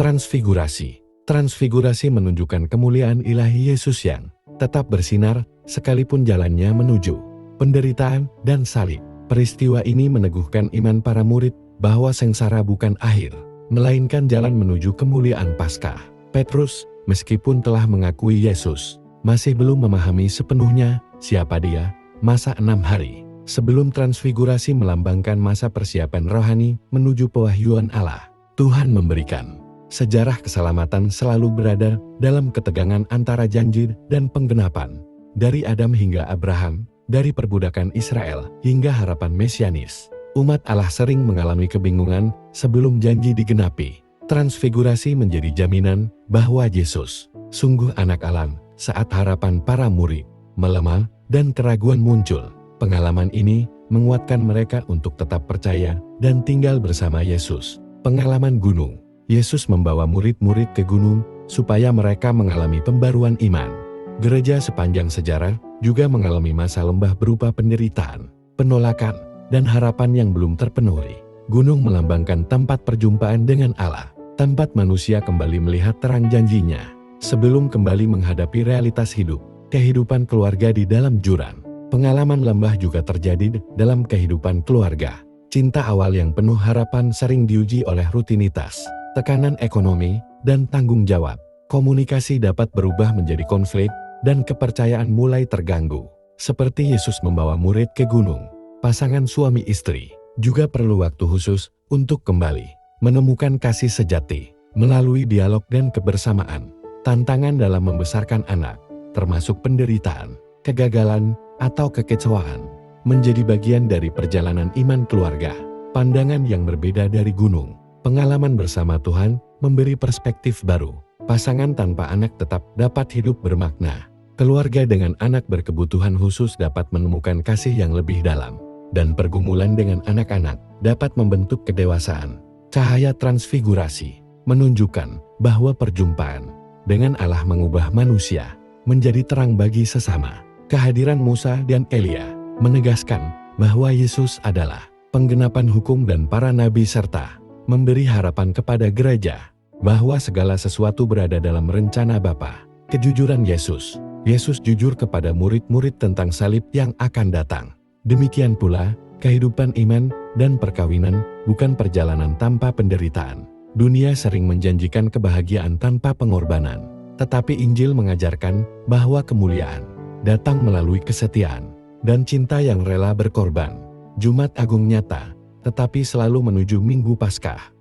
Transfigurasi. Transfigurasi menunjukkan kemuliaan ilahi Yesus yang tetap bersinar sekalipun jalannya menuju penderitaan dan salib. Peristiwa ini meneguhkan iman para murid bahwa sengsara bukan akhir, melainkan jalan menuju kemuliaan Paskah. Petrus, meskipun telah mengakui Yesus, masih belum memahami sepenuhnya siapa dia. Masa 6 hari sebelum transfigurasi melambangkan masa persiapan rohani menuju pewahyuan Allah. Tuhan memberikan sejarah keselamatan selalu berada dalam ketegangan antara janji dan penggenapan. Dari Adam hingga Abraham, dari perbudakan Israel hingga harapan mesianis, umat Allah sering mengalami kebingungan sebelum janji digenapi. Transfigurasi menjadi jaminan bahwa Yesus sungguh anak Allah saat harapan para murid melemah dan keraguan muncul. Pengalaman ini menguatkan mereka untuk tetap percaya dan tinggal bersama Yesus. Pengalaman gunung. Yesus membawa murid-murid ke gunung supaya mereka mengalami pembaruan iman. Gereja sepanjang sejarah juga mengalami masa lembah berupa penderitaan, penolakan, dan harapan yang belum terpenuhi. Gunung melambangkan tempat perjumpaan dengan Allah, tempat manusia kembali melihat terang janjinya, sebelum kembali menghadapi realitas hidup, kehidupan keluarga di dalam jurang. Pengalaman lembah juga terjadi dalam kehidupan keluarga. Cinta awal yang penuh harapan sering diuji oleh rutinitas, tekanan ekonomi, dan tanggung jawab. Komunikasi dapat berubah menjadi konflik, dan kepercayaan mulai terganggu. Seperti Yesus membawa murid ke gunung, pasangan suami istri juga perlu waktu khusus untuk kembali menemukan kasih sejati melalui dialog dan kebersamaan. Tantangan dalam membesarkan anak, termasuk penderitaan, kegagalan, atau kekecewaan, menjadi bagian dari perjalanan iman keluarga. Pandangan yang berbeda dari gunung. Pengalaman bersama Tuhan memberi perspektif baru. Pasangan tanpa anak tetap dapat hidup bermakna. Keluarga dengan anak berkebutuhan khusus dapat menemukan kasih yang lebih dalam. Dan pergumulan dengan anak-anak dapat membentuk kedewasaan. Cahaya transfigurasi menunjukkan bahwa perjumpaan dengan Allah mengubah manusia menjadi terang bagi sesama. Kehadiran Musa dan Elia menegaskan bahwa Yesus adalah penggenapan hukum dan para nabi serta memberi harapan kepada gereja bahwa segala sesuatu berada dalam rencana Bapa. Kejujuran Yesus. Yesus jujur kepada murid-murid tentang salib yang akan datang. Demikian pula, kehidupan iman dan perkawinan bukan perjalanan tanpa penderitaan. Dunia sering menjanjikan kebahagiaan tanpa pengorbanan, tetapi Injil mengajarkan bahwa kemuliaan datang melalui kesetiaan dan cinta yang rela berkorban. Jumat Agung nyata, tetapi selalu menuju Minggu Paskah.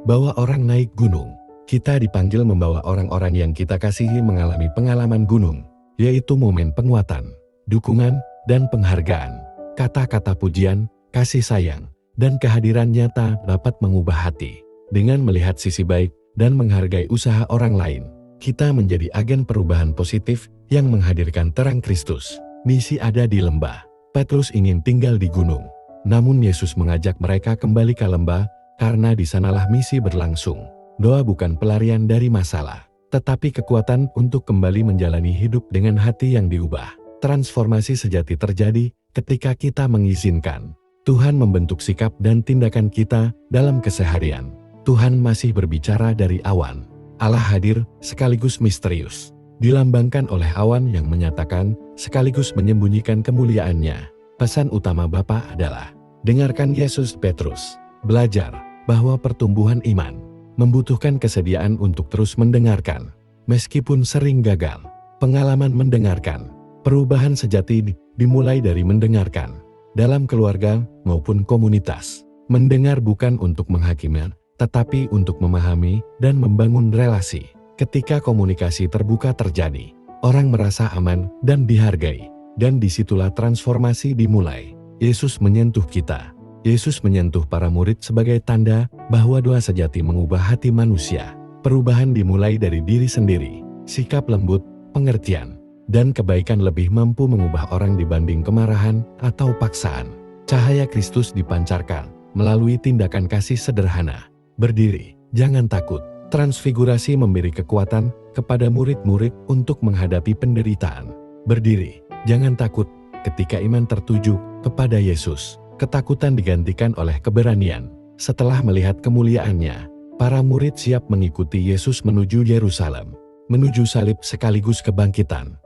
Bawa orang naik gunung. Kita dipanggil membawa orang-orang yang kita kasihi mengalami pengalaman gunung, yaitu momen penguatan, dukungan, dan penghargaan. Kata-kata pujian, kasih sayang, dan kehadiran nyata dapat mengubah hati. Dengan melihat sisi baik dan menghargai usaha orang lain, kita menjadi agen perubahan positif yang menghadirkan terang Kristus. Misi ada di lembah. Petrus ingin tinggal di gunung, namun Yesus mengajak mereka kembali ke lembah karena di sanalah misi berlangsung. Doa bukan pelarian dari masalah, tetapi kekuatan untuk kembali menjalani hidup dengan hati yang diubah. Transformasi sejati terjadi ketika kita mengizinkan Tuhan membentuk sikap dan tindakan kita dalam keseharian. Tuhan masih berbicara dari awan. Allah hadir sekaligus misterius, dilambangkan oleh awan yang menyatakan sekaligus menyembunyikan kemuliaannya. Pesan utama Bapa adalah, dengarkan Yesus. Petrus belajar bahwa pertumbuhan iman membutuhkan kesediaan untuk terus mendengarkan. Meskipun sering gagal, pengalaman mendengarkan. Perubahan sejati dimulai dari mendengarkan. Dalam keluarga maupun komunitas, mendengar bukan untuk menghakimi, tetapi untuk memahami dan membangun relasi. Ketika komunikasi terbuka terjadi, orang merasa aman dan dihargai. Dan disitulah transformasi dimulai. Yesus menyentuh kita. Yesus menyentuh para murid sebagai tanda bahwa doa sejati mengubah hati manusia. Perubahan dimulai dari diri sendiri. Sikap lembut, pengertian, dan kebaikan lebih mampu mengubah orang dibanding kemarahan atau paksaan. Cahaya Kristus dipancarkan melalui tindakan kasih sederhana. Berdiri, jangan takut. Transfigurasi memberi kekuatan kepada murid-murid untuk menghadapi penderitaan. Berdiri, jangan takut ketika iman tertuju kepada Yesus. ketakutan digantikan oleh keberanian. Setelah melihat kemuliaannya, para murid siap mengikuti Yesus menuju Yerusalem, menuju salib sekaligus kebangkitan.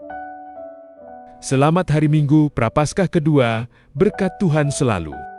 Selamat hari Minggu Prapaskah kedua, berkat Tuhan selalu.